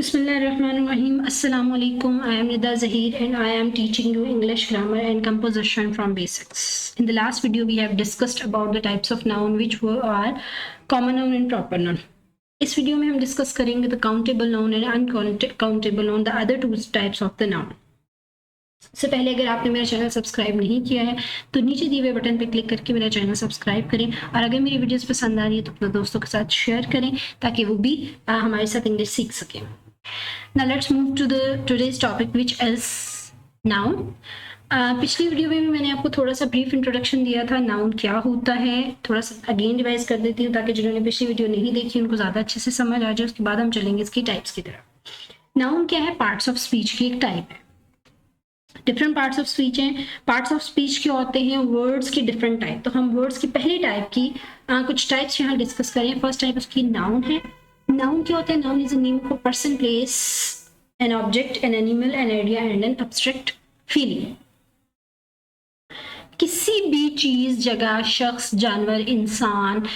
Bismillahirrahmanirrahim. Assalamu alaikum. I am Nida Zahir and I am teaching you English grammar and composition from basics. In the last video, we have discussed about the types of noun which are common noun and proper noun. इस video में हम discuss करेंगे the countable noun and uncountable noun, the other two types of the noun. इससे पहले अगर आपने मेरा channel subscribe नहीं किया है तो नीचे दिए हुए बटन पर क्लिक करके मेरा चैनल सब्सक्राइब करें और अगर मेरी वीडियोस पसंद आ रही है तो अपने दोस्तों के साथ शेयर करें ताकि वो भी हमारे साथ इंग्लिश सीख सकें. Now let's move to today's topic which is noun. पिछली वीडियो में भी मैंने आपको थोड़ा सा ब्रीफ इंट्रोडक्शन दिया था नाउन क्या होता है. थोड़ा सा अगेन रिवाइज कर देती हूँ ताकि जिन्होंने पिछली वीडियो नहीं देखी उनको ज़्यादा अच्छे से समझ आ जाए. उसके बाद हम चलेंगे इसकी टाइप्स की तरफ. नाउन क्या है? पार्ट्स ऑफ स्पीच की एक टाइप है. डिफरेंट पार्ट्स ऑफ स्पीच हैं. पार्ट्स ऑफ स्पीच के होते हैं वर्ड्स की डिफरेंट टाइप. तो हम वर्ड्स की पहली टाइप की कुछ टाइप्स यहाँ डिस्कस करें. फर्स्ट टाइप उसकी नाउन है. नाउन क्या होता है? Noun is a name of a person, place, an object, an animal, an idea and an abstract feeling. किसी भी चीज, जगह, शख्स, जानवर, इंसान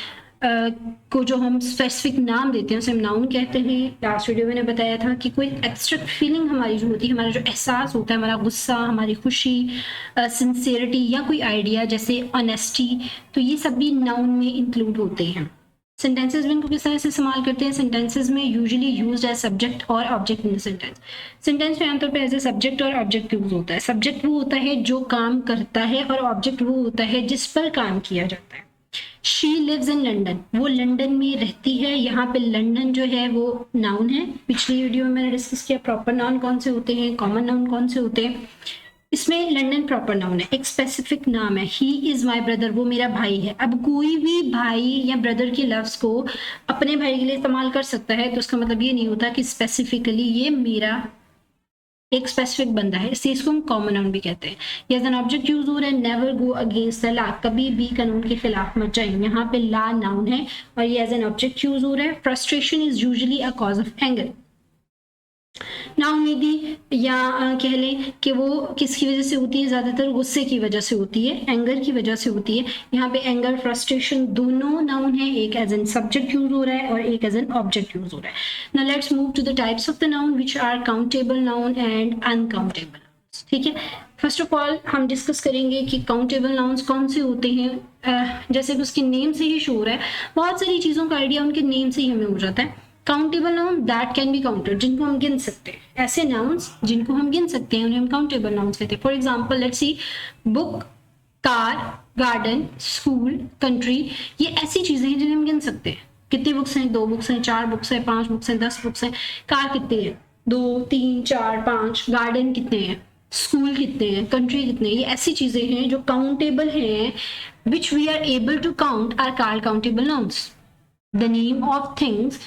को जो हम स्पेसिफिक नाम देते हैं उसे हम नाउन कहते हैं. लास्ट वीडियो में मैंने बताया था कि कोई एब्स्ट्रैक्ट फीलिंग हमारी जो होती है, हमारा जो एहसास होता है, हमारा गुस्सा, हमारी खुशी, सिंसियरिटी या कोई आइडिया जैसे ऑनेस्टी, तो ये सब भी नाउन में इंक्लूड होते हैं. सेंटेंसेस में इनको किस तरह से इस्तेमाल करते हैं? सेंटेंसेस में यूजुअली यूज्ड एज सब्जेक्ट और object in the sentence. Sentence में आमतौर पर एज ए सब्जेक्ट और ऑब्जेक्ट यूज होता है. सब्जेक्ट वो होता है जो काम करता है और ऑब्जेक्ट वो होता है जिस पर काम किया जाता है. शी लिव्स इन लंडन, वो लंदन में रहती है. यहाँ पे लंदन जो है वो नाउन है. पिछली वीडियो में मैंने डिस्कस किया प्रॉपर नाउन कौन से होते हैं, कॉमन नाउन कौन से होते हैं. इसमें लंदन प्रॉपर नाउन है, एक स्पेसिफिक नाम है. ही इज माई ब्रदर, वो मेरा भाई है. अब कोई भी भाई या ब्रदर के लफ्ज को अपने भाई के लिए इस्तेमाल कर सकता है, तो उसका मतलब ये नहीं होता कि स्पेसिफिकली ये मेरा एक स्पेसिफिक बंदा है. इससे इसको हम कॉमन नाउन भी कहते हैं. ये एज एन ऑब्जेक्ट यूज हो रहा है. Never go against the law, कभी भी कानून के खिलाफ मत जाए. यहाँ पे लॉ नाउन है और ये एज एन ऑब्जेक्ट यूज हो रहा है. Frustration is usually a cause of anger. नाउमीदी या कह लें कि वो किसकी वजह से होती है? ज़्यादातर गुस्से की वजह से होती है, एंगर की वजह से होती है. यहाँ पे एंगर, फ्रस्ट्रेशन दोनों नाउन है. एक एज एन सब्जेक्ट यूज हो रहा है और एक एज एन ऑब्जेक्ट यूज हो रहा है. Now let's move to the types of the noun which are countable noun and uncountable. ठीक है, फर्स्ट ऑफ ऑल हम डिस्कस करेंगे कि काउंटेबल नाउन्स कौन से होते हैं. जैसे कि उसके नेम से ही शो हो रहा है, बहुत सारी चीज़ों का आइडिया उनके नेम से ही हमें हो जाता है. Countable noun that can be counted, जिनको हम गिन सकते हैं. ऐसे नाउन्स जिनको हम गिन सकते हैं उन्हें हम काउंटेबल नाउन्स कहते हैं. For example let's see, book, car, garden, school, country, ये ऐसी चीजें हैं जिन्हें हम गिन सकते हैं. कितनी बुक्स हैं? 2 बुक्स हैं, 4 बुक्स हैं, 5 बुक्स हैं, 10 बुक्स हैं. कार कितनी है? 2, 3, 4, 5. गार्डन कितने हैं? स्कूल कितने हैं? कंट्री कितने हैं? ये ऐसी चीजें हैं जो काउंटेबल हैं, which we are able to count are called countable nouns. The name of things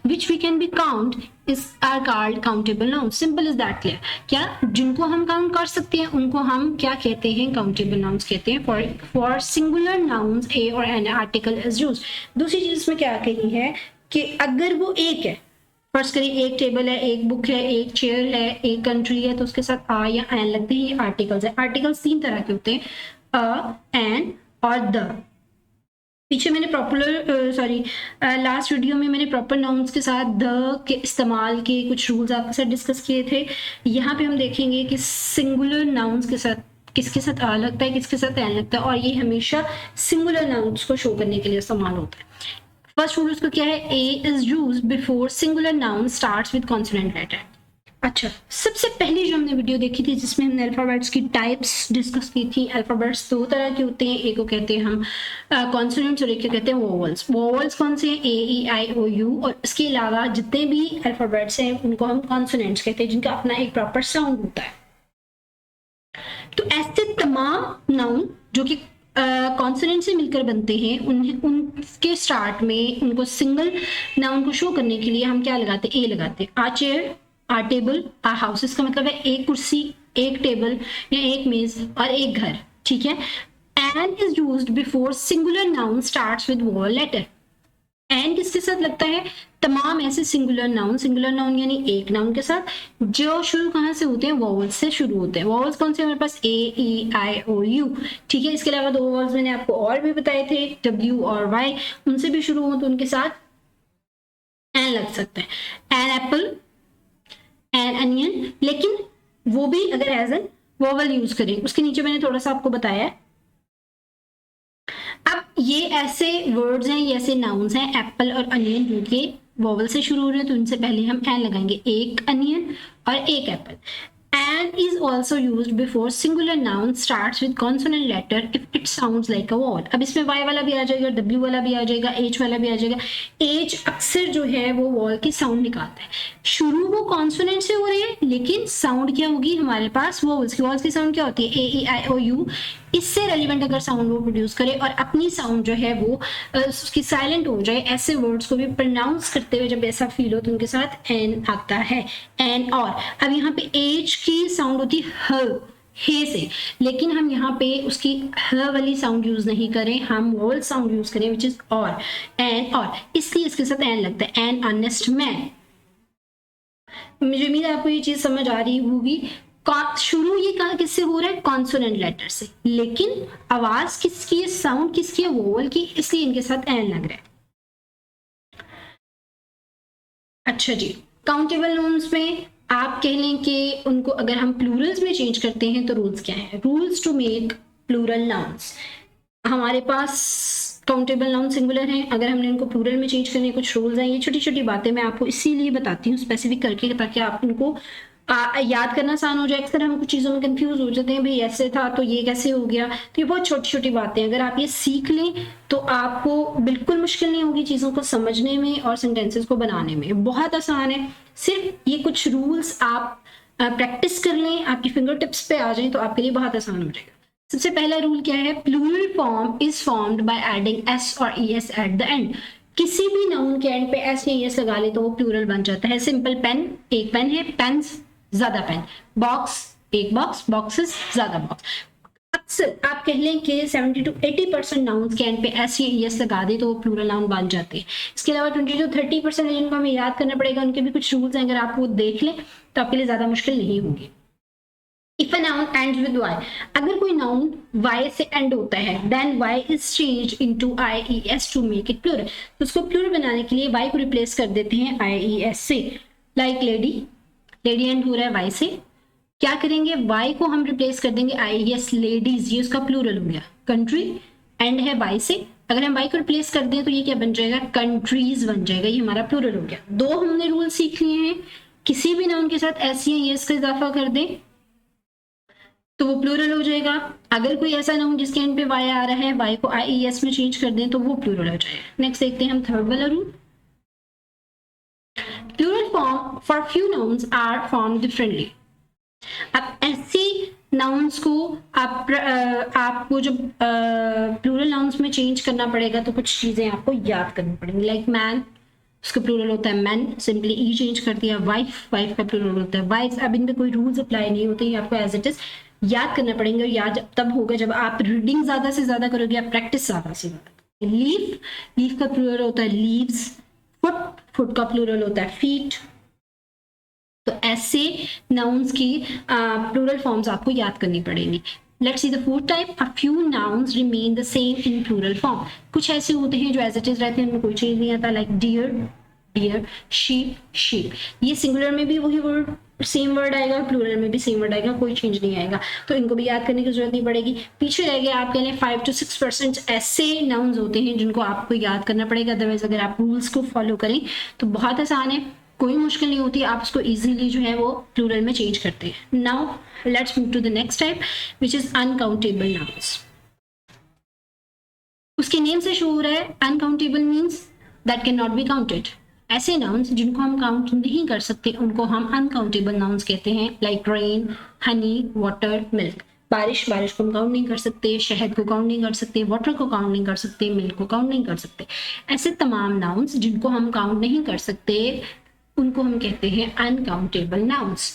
which we can be count is are called countable nouns. Simple is that clear? क्या जिनको हम काउंट कर सकते हैं उनको हम क्या कहते हैं? काउंटेबल नाउन्स कहते हैं. For singular nouns a or an article is used. दूसरी चीज इसमें क्या कही है कि अगर वो एक है, फर्स्ट करिए एक टेबल है, एक बुक है, एक चेयर है, एक कंट्री है, तो उसके साथ आ या एन लगते हैं. ये आर्टिकल्स है. आर्टिकल्स 3 तरह के होते हैं, अ, एन और द. पीछे मैंने लास्ट वीडियो में मैंने प्रॉपर नाउन्स के साथ द के इस्तेमाल के कुछ रूल्स आपके साथ डिस्कस किए थे. यहाँ पे हम देखेंगे कि सिंगुलर नाउन्स के साथ किसके साथ आ लगता है, किसके साथ एन लगता है, और ये हमेशा सिंगुलर नाउन्स को शो करने के लिए इस्तेमाल होता है. फर्स्ट रूल उसका क्या है? A is use before singular noun starts with consonant letter. अच्छा, सबसे पहले जो हमने वीडियो देखी थी जिसमें हमने अल्फाबेट्स की टाइप्स डिस्कस की थी. अल्फाबेट्स 2 तरह के होते हैं, एक को कहते हैं हम कॉन्सोनेंट्स और एक को कहते हैं वोवल्स. वोवल्स कौन से हैं? ए, ई, आई, ओ, यू. और इसके अलावा जितने भी अल्फाबेट्स हैं उनको हम कॉन्सोनेंट्स कहते हैं, जिनका अपना एक प्रॉपर साउंड होता है. तो ऐसे तमाम नाउन जो कि कॉन्सोनेंट से मिलकर बनते हैं, उन्हें उनके स्टार्ट में उनको सिंगल नाउन को शो करने के लिए हम क्या लगाते हैं? ए लगाते हैं. आ चेयर, आ टेबल, आ हाउस. इसका मतलब है एक कुर्सी, एक टेबल या एक मेज और एक घर. ठीक है. An is used before singular noun starts with vowel letter. An किसके साथ लगता है? तमाम ऐसे सिंगुलर नाउन यानी एक नाउन के साथ जो शुरू कहाँ से होते हैं? वोवल्स से शुरू होते हैं. वोवल्स कौन से? हमारे पास ए, ई, आई, ओ, यू. ठीक है. इसके अलावा 2 वोवल्स मैंने आपको और भी बताए थे, डब्ल्यू और वाई. उनसे भी शुरू हो तो उनके साथ एन लग सकता है. एन एप्पल, एन अनियन, लेकिन वो भी अगर एज एन वोवल यूज करें। उसके नीचे मैंने थोड़ा सा आपको बताया है। अब ये ऐसे वर्ड्स हैं, ये ऐसे नाउन्स हैं, एप्पल और अनियन, जो कि वोवल से शुरू हो रहे हैं, तो इनसे पहले हम एन लगाएंगे, एक अनियन और एक Apple. And is also used before singular noun starts with consonant letter if it sounds like a vowel। अब इसमें y वाला भी आ जाएगा, w वाला भी आ जाएगा, h वाला भी आ जाएगा। h अक्सर जो है वो वॉल की साउंड निकालता है। शुरू वो कॉन्सोनेंट से हो रही है, लेकिन साउंड क्या होगी हमारे पास वॉवल्स की। वॉवल्स की साउंड क्या होती है, ए ई आई ओ यू। इससे रेलिवेंट अगर साउंड वो प्रोड्यूस करे और अपनी साउंड जो है वो उसकी साइलेंट हो जाए, ऐसे वर्ड्स को भी प्रोनाउंस करते हुए जब ऐसा फील हो तो उनके साथ एन आता है, एन। और अब यहाँ पे एज की साउंड होती है हे से, लेकिन हम यहाँ पे उसकी ह वाली साउंड यूज नहीं करें, हम वोवल साउंड यूज करें विच इज और, एन और, इसलिए इसके साथ एन लगता है, एन ऑनेस्ट मैन। मुझे उम्मीद है आपको ये चीज समझ आ रही होगी। शुरू ये कहा किससे हो रहा है, कॉन्सोनेंट लेटर से, लेकिन आवाज किसकी है, साउंड किसकी है, वोवल की, इसलिए इनके साथ एन लग रहा है। अच्छा जी, काउंटेबल नाउन्स में आप कह लें कि उनको अगर हम प्लूरल्स में चेंज करते हैं तो रूल्स क्या है। Rules to make plural nouns. हमारे पास काउंटेबल नाउन सिंगुलर हैं, अगर हमने उनको प्लूरल में चेंज करने कुछ रूल्स हैं। ये छोटी छोटी बातें मैं आपको इसीलिए बताती हूँ स्पेसिफिक करके, ताकि आप उनको याद करना आसान हो जाए। अक्सर हम कुछ चीज़ों में कंफ्यूज हो जाते हैं, भाई ऐसे था तो ये कैसे हो गया। तो ये बहुत छोटी छोटी बातें, अगर आप ये सीख लें तो आपको बिल्कुल मुश्किल नहीं होगी चीज़ों को समझने में और सेंटेंसेस को बनाने में, बहुत आसान है। सिर्फ ये कुछ रूल्स आप प्रैक्टिस कर लें, आपकी फिंगर टिप्स पे आ जाएं तो आपके लिए बहुत आसान हो जाएगा। सबसे पहला रूल क्या है, plural form is formed by adding S और E S at the end. किसी भी नाउन के एंड पे एस या ई एस लगा ले तो वो प्लूरल बन जाता है। सिंपल, पेन एक पेन है, पेन्स ज्यादा पेन, बॉक्स एक बॉक्स, बॉक्सेस ज्यादा बॉक्स। अक्सर आप कह लें कि 70 to 80% नाउन्स के एंड पे एस या ई एस लगा दे तो वो प्लूरल नाउन बन जाते हैं। इसके अलावा 20 to 30% जिनको हमें याद करना पड़ेगा, उनके भी कुछ रूल्स हैं, अगर आप वो देख लें तो आपके लिए ज्यादा मुश्किल नहीं होगी। If a noun ends with y, अगर कोई नाउन y से एंड होता है, then y is changed into ies to make it plural। तो उसको प्लूरल बनाने के लिए y को रिप्लेस कर देते हैं ies से। लाइक लेडी, लेडी एंड हो रहा है y से, क्या करेंगे, y को हम रिप्लेस कर देंगे ies लेडीज, ये उसका प्लूरल हो गया। कंट्री एंड है y से, अगर हम y को रिप्लेस कर दें तो ये क्या बन जाएगा, कंट्रीज बन जाएगा, ये हमारा प्लूरल हो गया। दो हमने रूल सीख लिए हैं, किसी भी नाउन के साथ एस या एस का इजाफा कर दें तो वो प्लूरल हो जाएगा। अगर कोई ऐसा नाउन जिसके एंड पे y आ रहा है, y को ies में चेंज कर दें तो वो प्लूरल हो जाएगा। नेक्स्ट देखते हैं हम थर्ड वाला rule. Plural form for few nouns are form differently. अब ऐसी नाउन्स को आपको जब प्लूरल नाउन्स में चेंज करना पड़ेगा तो कुछ चीजें आपको याद करनी पड़ेंगी। लाइक मैन, उसका प्लूरल होता है मैन, सिंपली ई चेंज कर दिया। वाइफ, वाइफ का प्लूरल होता है वाइफ। अब इनमें कोई रूल्स अप्लाई नहीं होते, आपको एज इट इज याद करना पड़ेंगे, और याद तब होगा जब आप रीडिंग ज्यादा से ज्यादा करोगे, आप प्रैक्टिस ज्यादा से ज्यादा। लीफ, लीफ का प्लूरल होता है लीव्स। फुट, फुट का प्लूरल होता है फीट। तो ऐसे नाउन्स की प्लूरल फॉर्म्स आपको याद करनी पड़ेंगी। Let's see the fourth type. A few nouns remain the same in plural form. कुछ ऐसे होते हैं जो एज इट इज रहते हैं, उनमें कोई चेंज नहीं आता। Like deer, deer, sheep, sheep. ये सिंगुलर में भी वही वर्ड सेम वर्ड आएगा, प्लूरल में भी सेम वर्ड आएगा, कोई चेंज नहीं आएगा, तो इनको भी याद करने की जरूरत नहीं पड़ेगी। पीछे रह गए आप कह लें 5 to 6% ऐसे नाउन्स होते हैं जिनको आपको याद करना पड़ेगा। अदरवाइज अगर आप रूल्स को फॉलो करें तो बहुत आसान है, कोई मुश्किल नहीं होती, आप उसको इजीली जो है वो प्लूरल में चेंज करते हैं। Now let's move to the next type which is uncountable nouns. उसके नेम से शो हो रहा है, uncountable means that can not be counted. ऐसे नाउन्स जिनको हम काउंट नहीं कर सकते उनको हम अनकाउंटेबल नाउन्स कहते हैं। Like rain, Honey, water, milk. बारिश, बारिश को हम काउंट नहीं कर सकते, शहद को काउंट नहीं कर सकते, वाटर को काउंट नहीं कर सकते, मिल्क को काउंट नहीं कर सकते। ऐसे तमाम नाउन्स जिनको हम काउंट नहीं कर सकते उनको हम कहते हैं अनकाउंटेबल नाउन्स।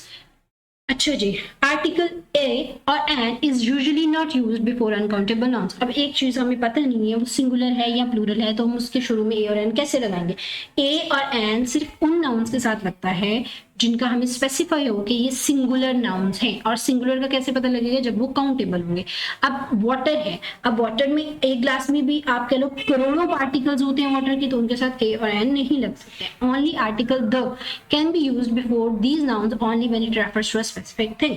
अच्छा जी, आर्टिकल ए और an is usually not used before uncountable nouns. अब एक चीज हमें पता नहीं है वो सिंगुलर है या प्लूरल है, तो हम उसके शुरू में ए और एन कैसे लगाएंगे? ए और एन सिर्फ उन नाउन्स के साथ लगता है जिनका हमें स्पेसिफाई हो कि ये सिंगुलर नाउन्स हैं, और सिंगुलर का कैसे पता लगेगा? जब वो काउंटेबल होंगे। अब वाटर है, अब वाटर में एक ग्लास में भी आप कह लो करोड़ों पार्टिकल्स होते हैं वाटर के, तो उनके साथ ए और एन नहीं लग सकते। Only article the can be used before these nouns only when it refers to a specific thing.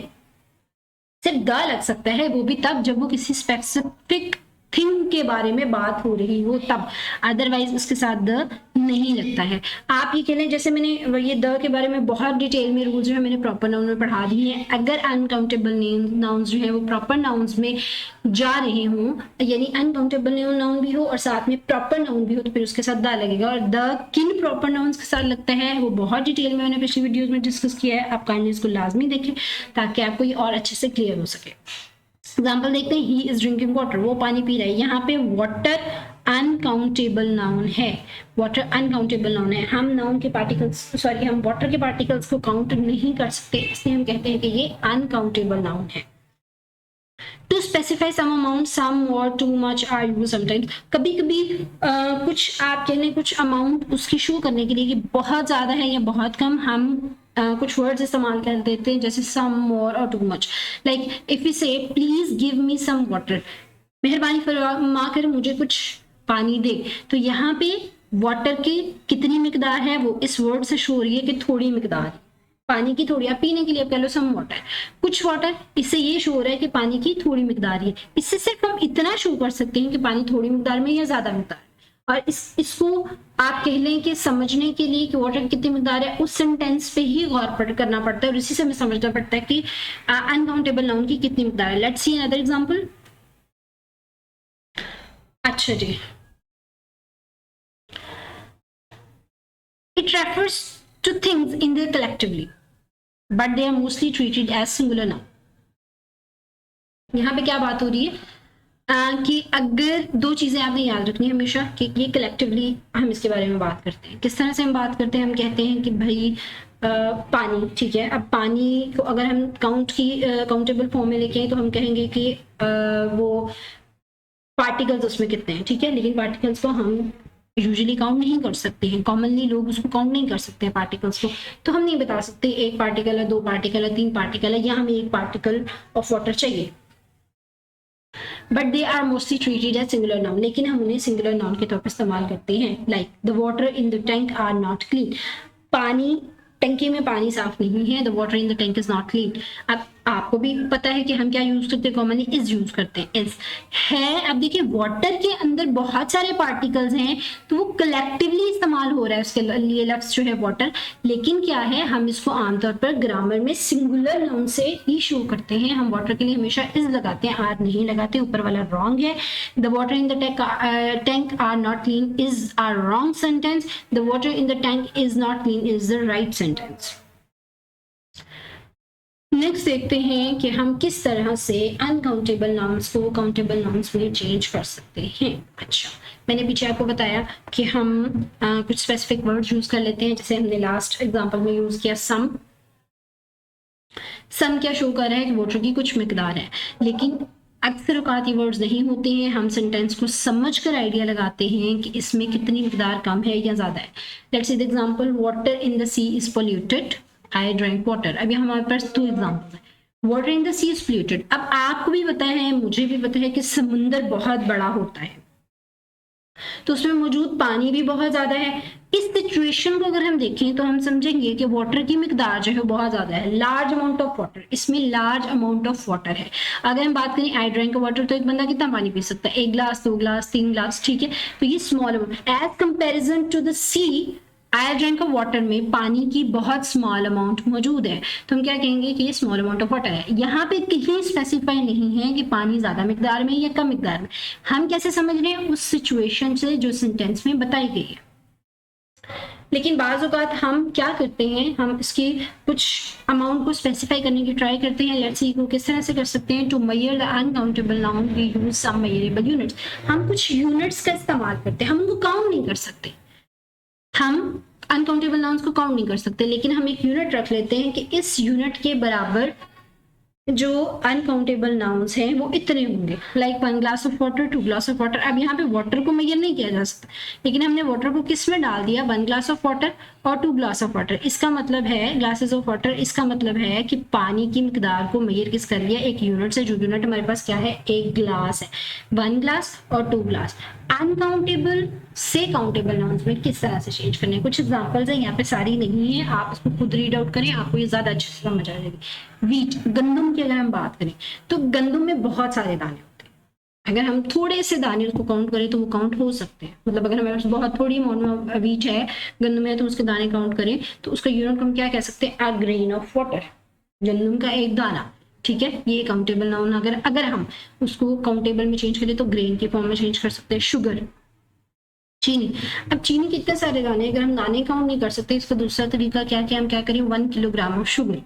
सिर्फ द लग सकता है, वो भी तब जब वो किसी स्पेसिफिक थिंग के बारे में बात हो रही हो तब, अदरवाइज उसके साथ द नहीं लगता है। आप ये कह लें, जैसे मैंने ये द के बारे में बहुत डिटेल में रूल्स जो है मैंने प्रॉपर नाउन में पढ़ा दिए हैं। अगर अनकाउंटेबल नाउन्स जो है वो प्रॉपर नाउन्स में जा रहे हों, यानी अनकाउंटेबल नाउन भी हो और साथ में प्रॉपर नाउन भी हो, तो फिर उसके साथ द लगेगा। और द किन प्रॉपर नाउन्स के साथ लगता है वो बहुत डिटेल में मैंने पिछली वीडियोज में डिस्कस किया है। आप काइंडली इसको लाजमी देखें ताकि आपको ये और अच्छे से क्लियर हो सके। एग्जाम्पल देखते हैं, ही इज ड्रिंकिंग वाटर, वो पानी पी रहा है। यहाँ पे वाटर अनकाउंटेबल नाउन है, वाटर अनकाउंटेबल नाउन है। हम नाउन के पार्टिकल्स सॉरी हम वाटर के पार्टिकल्स को काउंट नहीं कर सकते, इसलिए हम कहते हैं कि ये अनकाउंटेबल नाउन है। To specify some amount, some और too much are used sometimes. कभी कभी कुछ आप कह लें कुछ अमाउंट उसकी शो करने के लिए कि बहुत ज्यादा है या बहुत कम, हम कुछ वर्ड्स इस्तेमाल कर देते हैं जैसे सम मोर और too much. Like if you say please give me some water, मेहरबानी फरमा कर मुझे कुछ पानी दे, तो यहाँ पे वाटर की कितनी मिकदार है वो इस वर्ड से शो हो रही है कि थोड़ी मिकदार, पानी की थोड़ी, आप पीने के लिए आप कह लो सम वाटर, कुछ वाटर, इससे ये शो हो रहा है कि पानी की थोड़ी मिकदार है। इससे सिर्फ हम इतना शो कर सकते हैं कि पानी थोड़ी मिकदार में या ज्यादा मिकदार। और इसको आप कह लें कि समझने के लिए कि वाटर कितनी मिकदार है उस सेंटेंस पे ही गौर करना पड़ता है, और इसी से हमें समझना पड़ता है कि अनकाउंटेबल नाउन की कितनी मिकदार है। Let's see another example. अच्छा जी, it refers to things in their collectively but they are mostly treated as singular noun. यहाँ पे क्या बात हो रही है कि अगर दो चीजें आपने याद रखनी है हमेशा कि ये कलेक्टिवली हम इसके बारे में बात करते हैं। किस तरह से हम बात करते हैं? हम कहते हैं कि भाई पानी, ठीक है, अब पानी को अगर हम काउंटेबल फॉर्म में लेके आए तो हम कहेंगे कि वो पार्टिकल्स उसमें कितने हैं, ठीक है, लेकिन पार्टिकल्स को हम यूजुअली काउंट नहीं कर सकते हैं, कॉमनली लोग उसको काउंट नहीं कर सकते हैं पार्टिकल्स को, तो हम नहीं बता सकते एक पार्टिकल है, दो पार्टिकल है, तीन पार्टिकल है, या हमें एक पार्टिकल ऑफ वाटर चाहिए। But they are mostly treated as singular noun, लेकिन हम उन्हें सिंगुलर नाउन के तौर पर इस्तेमाल करते हैं। Like the water in the tank are not clean, पानी टंकी में पानी साफ नहीं है, the water in the tank is not clean. अब आपको भी पता है कि हम क्या यूज करते हैं, कॉमनली इज यूज करते हैं, इज है। अब देखिए वाटर के अंदर बहुत सारे पार्टिकल्स हैं तो वो कलेक्टिवली इस्तेमाल हो रहा है उसके लिए लफ्ज जो है वाटर, लेकिन क्या है हम इसको आमतौर पर ग्रामर में सिंगुलर नाउन से ही शो करते हैं। हम वाटर के लिए हमेशा इज लगाते हैं, आर नहीं लगाते, ऊपर वाला रॉन्ग है। The water in the tank are not clean is our wrong sentence, the water in the tank is not clean is the right sentence. Next देखते हैं कि हम किस तरह से अनकाउंटेबल नाउन्स को काउंटेबल नाउन्स में चेंज कर सकते हैं। अच्छा, मैंने पीछे आपको बताया कि हम कुछ स्पेसिफिक वर्ड्स यूज कर लेते हैं, जैसे हमने लास्ट एग्जांपल में यूज किया सम। सम क्या शो कर रहा है कि वाटर की कुछ मिकदार है, लेकिन अक्सर औकात ये वर्ड्स नहीं होते हैं, हम सेंटेंस को समझकर आइडिया लगाते हैं कि इसमें कितनी मिकदार कम है या ज्यादा है। Let's see the example, water in the sea is polluted, I drink water. अभी हमारे पास दो एग्जाम्पल है, water in the sea is polluted. अब आपको भी पता है, मुझे भी पता है कि समुंदर बहुत बड़ा होता है, तो उसमें मौजूद पानी भी बहुत ज्यादा है। इस सिचुएशन को अगर हम देखें तो हम समझेंगे कि वाटर की मिकदार जो है बहुत ज्यादा है, लार्ज अमाउंट ऑफ वाटर, इसमें लार्ज अमाउंट ऑफ वाटर है। अगर हम बात करें आई ड्रिंक वाटर, तो एक बंदा कितना पानी पी सकता है? एक गिलास, दो गिलास, तीन गिलास, ठीक है, तो ये small amount as comparison to the sea. I drink of water में पानी की बहुत स्मॉल अमाउंट मौजूद है, तो हम क्या कहेंगे कि ये स्मॉल अमाउंट ऑफ वाटर है। यहाँ पे कहीं स्पेसिफाई नहीं है कि पानी ज्यादा मिकदार में या कम मिकदार में। हम कैसे समझ रहे हैं? उस सिचुएशन से जो सेंटेंस में बताई गई है। लेकिन बाज़ औक़ात हम क्या करते हैं, हम इसकी कुछ अमाउंट को स्पेसिफाई करने की ट्राई करते हैं। लेट्स सी को किस तरह से कर सकते हैं। To measure the uncountable noun we use some measurable units. हम कुछ यूनिट्स का इस्तेमाल करते हैं, हम उनको काउंट नहीं कर सकते, हम अनकाउंटेबल नाउन्स को काउंट नहीं कर सकते, लेकिन हम एक यूनिट रख लेते हैं कि इस यूनिट के बराबर जो अनकाउंटेबल नाउन्स हैं वो इतने होंगे, like 1 glass of water, 2 glass of water. अब यहाँ पे वाटर को मेजर नहीं किया जा सकता, लेकिन हमने वाटर को किस में डाल दिया, 1 ग्लास ऑफ वाटर और 2 ग्लास ऑफ वाटर। इसका मतलब है ग्लासेस ऑफ वाटर, इसका मतलब है कि पानी की मिकदार को मेजर किस कर लिया, एक यूनिट से, जो यूनिट हमारे पास क्या है, एक ग्लास है। 1 ग्लास और 2 ग्लास। अनकाउंटेबल से काउंटेबल नाउन्स में किस तरह से चेंज करने, कुछ एग्जांपल्स है, यहाँ पे सारी नहीं है, आप इसको खुद रीड आउट करें, आपको ये ज्यादा अच्छे से समझ आ जाएगी। वीट, गंदम की अगर हम बात करें तो गंदम में बहुत सारे दाने होते हैं। अगर हम थोड़े से दाने उसको काउंट करें तो वो काउंट हो सकते हैं, मतलब अगर हमारे पास बहुत थोड़ी अमाउंट में वीट है, गंदम में, तो उसके दाने काउंट करें तो उसका यूनिट हम क्या कह सकते हैं, अ ग्रेन ऑफ वाटर, गंदम का एक दाना। ठीक है, ये काउंटेबल नाउन। अगर हम उसको काउंटेबल में चेंज करें तो ग्रेन की फॉर्म में चेंज कर सकते हैं। शुगर, चीनी। अब चीनी के इतने सारे दाने, अगर हम दाने काउंट नहीं कर सकते, इसका दूसरा तरीका क्या क्या, हम क्या करें, 1 किलोग्राम ऑफ शुगर,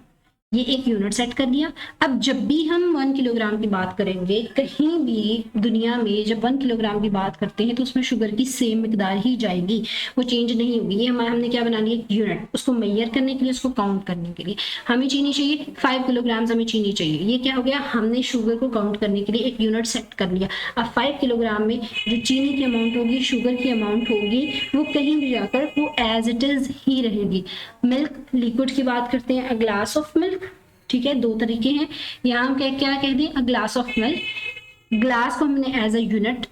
ये एक यूनिट सेट कर दिया। अब जब भी हम 1 किलोग्राम की बात करेंगे कहीं भी दुनिया में, जब 1 किलोग्राम की बात करते हैं तो उसमें शुगर की सेम मिकदार ही जाएगी, वो चेंज नहीं होगी। ये हमने क्या बना लिया, यूनिट, उसको मेजर करने के लिए, उसको काउंट करने के लिए। हमें चीनी चाहिए 5 किलोग्राम, हमें चीनी चाहिए, ये क्या हो गया, हमने शुगर को काउंट करने के लिए एक यूनिट सेट कर लिया। अब 5 किलोग्राम में जो चीनी की अमाउंट होगी, शुगर की अमाउंट होगी, वो कहीं भी जाकर वो एज इट इज ही रहेगी। मिल्क, लिक्विड की बात करते हैं, अ ग्लास ऑफ मिल्क। ठीक है, दो तरीके हैं, यहाँ हम क्या कह दें, a glass of milk. Glass को हमने एज अ यूनिट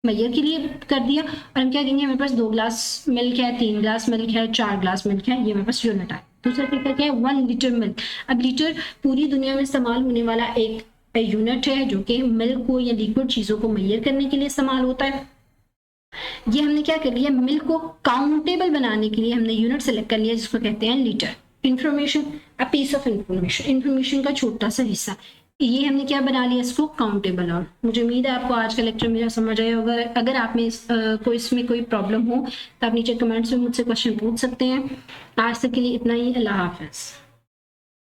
मेजर के लिए कर दिया, और हम क्या कहेंगे, हमारे पास 2 ग्लास मिल्क है, 3 ग्लास मिल्क है, 4 ग्लास मिल्क है, ये हमारे पास यूनिट है। दूसरा तरीका क्या है, 1 लीटर मिल्क। अब लीटर पूरी दुनिया में इस्तेमाल होने वाला एक यूनिट है, जो कि मिल्क को या लिक्विड चीजों को मेजर करने के लिए इस्तेमाल होता है। ये हमने क्या कर लिया, मिल्क को काउंटेबल बनाने के लिए हमने यूनिट सेलेक्ट कर लिया, जिसको कहते हैं litre. Information, a piece of information, information का छोटा सा हिस्सा, ये हमने क्या बना लिया, इसको काउंटेबल। और मुझे उम्मीद है आपको आज का लेक्चर मेरा समझ आया होगा। अगर आप में कोई इसमें कोई प्रॉब्लम हो तो आप नीचे कमेंट्स में मुझसे क्वेश्चन पूछ सकते हैं। आज तक के लिए इतना ही, अल्लाह हाफिज।